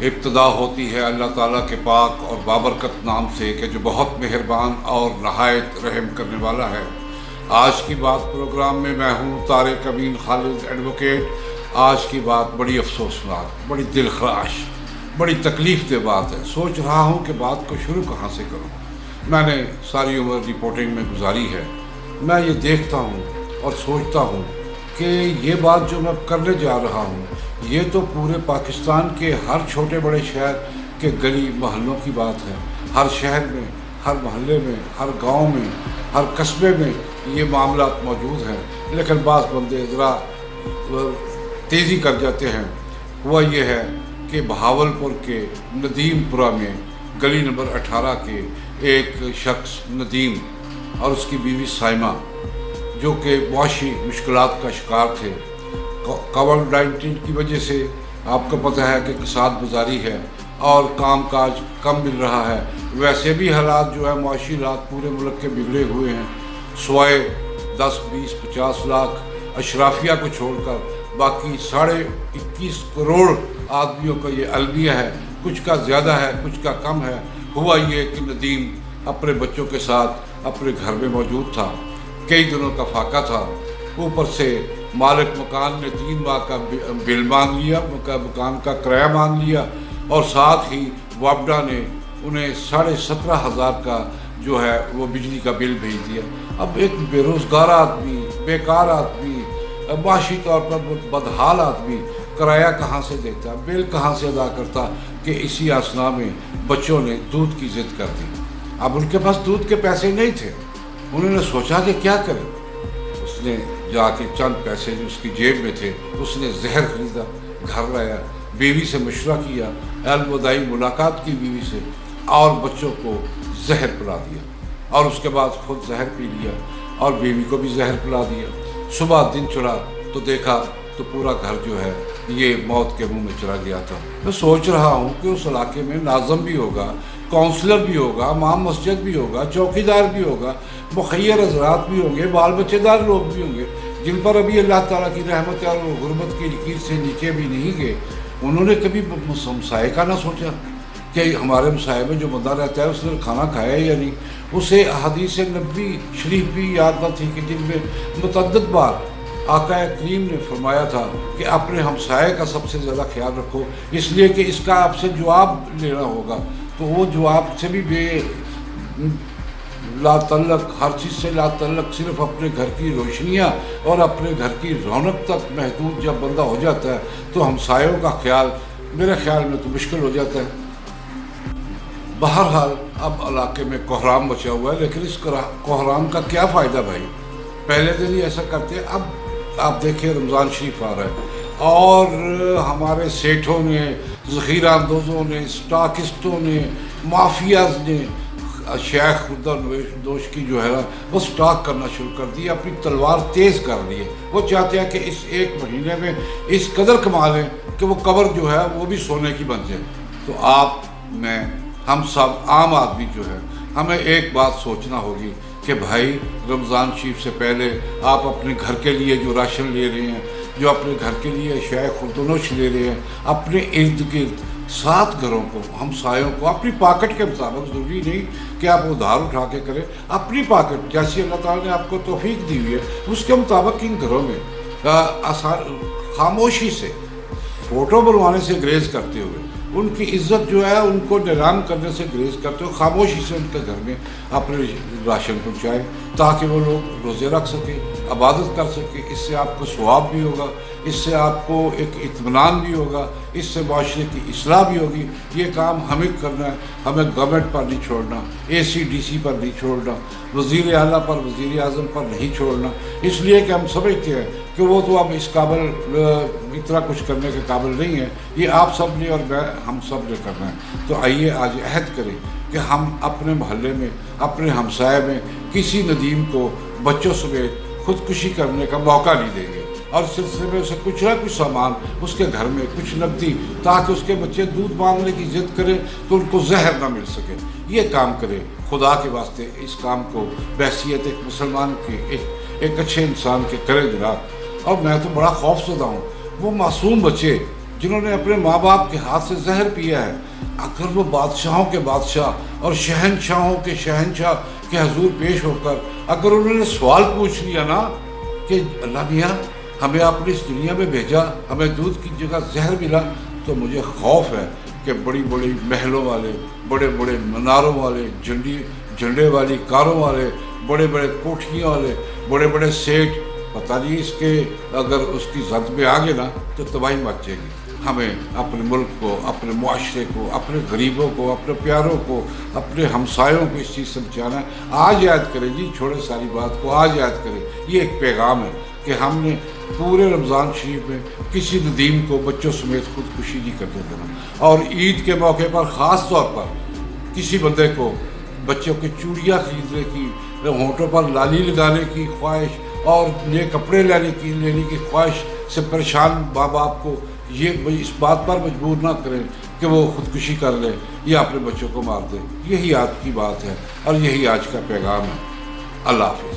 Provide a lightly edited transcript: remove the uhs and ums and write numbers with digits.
ابتدا ہوتی ہے اللہ تعالیٰ کے پاک اور بابرکت نام سے کہ جو بہت مہربان اور نہایت رحم کرنے والا ہے۔ آج کی بات پروگرام میں میں ہوں طارق امین خالد ایڈوکیٹ۔ آج کی بات بڑی افسوسناک، بڑی دلخراش، بڑی تکلیف دہ بات ہے۔ سوچ رہا ہوں کہ بات کو شروع کہاں سے کروں۔ میں نے ساری عمر رپورٹنگ میں گزاری ہے۔ میں یہ دیکھتا ہوں اور سوچتا ہوں کہ یہ بات جو میں کرنے جا رہا ہوں یہ تو پورے پاکستان کے ہر چھوٹے بڑے شہر کے گلی محلوں کی بات ہے۔ ہر شہر میں، ہر محلے میں، ہر گاؤں میں، ہر قصبے میں یہ معاملات موجود ہیں، لیکن بعض بندے ذرا تیزی کر جاتے ہیں۔ ہوا یہ ہے کہ بہاولپور کے ندیم پورہ میں گلی نمبر 18 کے ایک شخص ندیم اور اس کی بیوی سائمہ جو کہ معاشی مشکلات کا شکار تھے، کووڈ-19 کی وجہ سے آپ کو پتہ ہے کہ کساد گزاری ہے اور کام کاج کم مل رہا ہے۔ ویسے بھی حالات جو ہے معاشی حالات پورے ملک کے بگڑے ہوئے ہیں۔ سوائے 10، 20، 50 لاکھ اشرافیہ کو چھوڑ کر باقی 21.5 کروڑ آدمیوں کا یہ المیہ ہے، کچھ کا زیادہ ہے، کچھ کا کم ہے۔ ہوا یہ کہ ندیم اپنے بچوں کے ساتھ اپنے گھر میں موجود تھا، کئی دنوں کا فاقہ تھا، اوپر سے مالک مکان نے 3 ماہ کا بل مانگ لیا، مکان کا کرایہ مانگ لیا، اور ساتھ ہی وابڈا نے انہیں 17,500 کا جو ہے وہ بجلی کا بل بھیج دیا۔ اب ایک بے روزگار آدمی، بیکار آدمی، معاشی طور پر بدحال آدمی کرایہ کہاں سے دیتا، بل کہاں سے ادا کرتا کہ اسی اسنا میں بچوں نے دودھ کی ضد کر دی۔ اب ان کے پاس دودھ کے پیسے نہیں تھے، انہوں نے سوچا کہ کیا کریں۔ اس نے جا کے چند پیسے جو اس کی جیب میں تھے اس نے زہر خریدا، گھر لایا، بیوی سے مشورہ کیا، الوداعی ملاقات کی بیوی سے، اور بچوں کو زہر پلا دیا، اور اس کے بعد خود زہر پی لیا اور بیوی کو بھی زہر پلا دیا۔ صبح دن چڑھا تو دیکھا تو پورا گھر جو ہے یہ موت کے منہ میں چلا گیا تھا۔ میں سوچ رہا ہوں کہ اس علاقے میں ناظم بھی ہوگا، کونسلر بھی ہوگا، امام مسجد بھی ہوگا، چوکیدار بھی ہوگا، مخیر حضرات بھی ہوں گے، بال بچے دار لوگ بھی ہوں گے جن پر ابھی اللہ تعالیٰ کی رحمت اور غربت کی لکیر سے نیچے بھی نہیں گئے۔ انہوں نے کبھی مسائے کا نہ سوچا کہ ہمارے مسائے میں جو بندہ رہتا ہے اس نے کھانا کھایا یا نہیں۔ اسے حدیث نبوی شریف بھی یاد نہ تھی کہ جن میں متعدد بار آقا کریم نے فرمایا تھا کہ اپنے ہمسائے کا سب سے زیادہ خیال رکھو، اس لیے کہ اس کا آپ سے جواب لینا ہوگا۔ تو وہ جواب سے بھی بے لا تعلق، ہر چیز سے لا تعلق، صرف اپنے گھر کی روشنیاں اور اپنے گھر کی رونق تک محدود جب بندہ ہو جاتا ہے تو ہمسایوں کا خیال میرے خیال میں تو مشکل ہو جاتا ہے۔ بہرحال اب علاقے میں کوحرام مچا ہوا ہے، لیکن اس کوحرام کا کیا فائدہ بھائی؟ پہلے دن ہی ایسا کرتے، اب آپ دیکھیں رمضان شریف آ رہا ہے اور ہمارے سیٹھوں نے، ذخیرہ اندوزوں نے، سٹاکسٹوں نے، مافیاز نے شیخ خردہ نوش کی جو ہے وہ سٹاک کرنا شروع کر دی، اپنی تلوار تیز کر لی ہے۔ وہ چاہتے ہیں کہ اس 1 مہینے میں اس قدر کما لیں کہ وہ قبر جو ہے وہ بھی سونے کی بن جائے۔ تو آپ، میں، ہم سب عام آدمی جو ہے ہمیں ایک بات سوچنا ہوگی کہ بھائی رمضان شریف سے پہلے آپ اپنے گھر کے لیے جو راشن لے رہے ہیں، جو اپنے گھر کے لیے شیخ خردنوش لے رہے ہیں، اپنے ارد گرد 7 گھروں کو، ہمسایوں کو اپنی پاکٹ کے مطابق، ضروری نہیں کہ آپ ادھار اٹھا کے کریں، اپنی پاکٹ جیسی اللہ تعالیٰ نے آپ کو توفیق دی ہوئی ہے اس کے مطابق ان گھروں میں خاموشی سے، فوٹو بنوانے سے گریز کرتے ہوئے، ان کی عزت جو ہے ان کو نیلام کرنے سے گریز کرتے ہوئے خاموشی سے ان کے گھر میں اپنے راشن پہنچائیں تاکہ وہ لوگ روزے رکھ سکیں، عبادت کر سکیں۔ اس سے آپ کو ثواب بھی ہوگا، اس سے آپ کو ایک اطمینان بھی ہوگا، اس سے معاشرے کی اصلاح بھی ہوگی۔ یہ کام ہمیں کرنا ہے، ہمیں گورنمنٹ پر نہیں چھوڑنا، ACDC پر نہیں چھوڑنا، وزیر اعلیٰ پر، وزیر اعظم پر نہیں چھوڑنا، اس لیے کہ ہم سمجھتے ہیں کہ وہ تو اب اس قابل اتنا کچھ کرنے کے قابل نہیں ہے۔ یہ آپ سب نے اور ہم سب نے کرنا ہے۔ تو آئیے آج عہد کریں کہ ہم اپنے محلے میں، اپنے ہمسائے میں کسی ندیم کو بچوں سمیت خودکشی کرنے کا موقع نہیں دیں گے، اور اس سلسلے میں اسے کچھ نہ کچھ سامان اس کے گھر میں، کچھ نقدی، تاکہ اس کے بچے دودھ مانگنے کی ضد کریں تو ان کو زہر نہ مل سکے۔ یہ کام کریں خدا کے واسطے، اس کام کو بحیثیت ایک مسلمان کے، ایک اچھے انسان کے کریں جناب۔ اور میں تو بڑا خوف زدہ ہوں، وہ معصوم بچے جنہوں نے اپنے ماں باپ کے ہاتھ سے زہر پیا ہے، اگر وہ بادشاہوں کے بادشاہ اور شہنشاہوں کے شہنشاہ کے حضور پیش ہو کر اگر انہوں نے سوال پوچھ لیا نا کہ اللہ میاں ہمیں آپ نے اس دنیا میں بھیجا، ہمیں دودھ کی جگہ زہر ملا، تو مجھے خوف ہے کہ بڑی بڑی محلوں والے، بڑے بڑے مناروں والے، جھنڈے والی کاروں والے، بڑے بڑے کوٹھیاں والے، بڑے بڑے سیٹ، پتہ نہیں اس کے اگر اس کی زد میں آ گئے نا تو تباہی مچ جائے گی۔ ہمیں اپنے ملک کو، اپنے معاشرے کو، اپنے غریبوں کو، اپنے پیاروں کو، اپنے ہمسایوں کو اس چیز سے بچانا ہے۔ آج یاد کریں جی، چھوڑے ساری بات کو، آج یاد کریں۔ یہ ایک پیغام ہے کہ ہم نے پورے رمضان شریف میں کسی ندیم کو بچوں سمیت خودکشی نہیں کرنے دینا، اور عید کے موقع پر خاص طور پر کسی بندے کو بچوں کی چوڑیاں خریدنے کی، ہونٹوں پر لالی لگانے کی خواہش اور نئے کپڑے لینے کی خواہش سے پریشان ماں باپ کو یہ اس بات پر مجبور نہ کریں کہ وہ خودکشی کر لیں یا اپنے بچوں کو مار دیں۔ یہی آج کی بات ہے اور یہی آج کا پیغام ہے۔ اللہ حافظ۔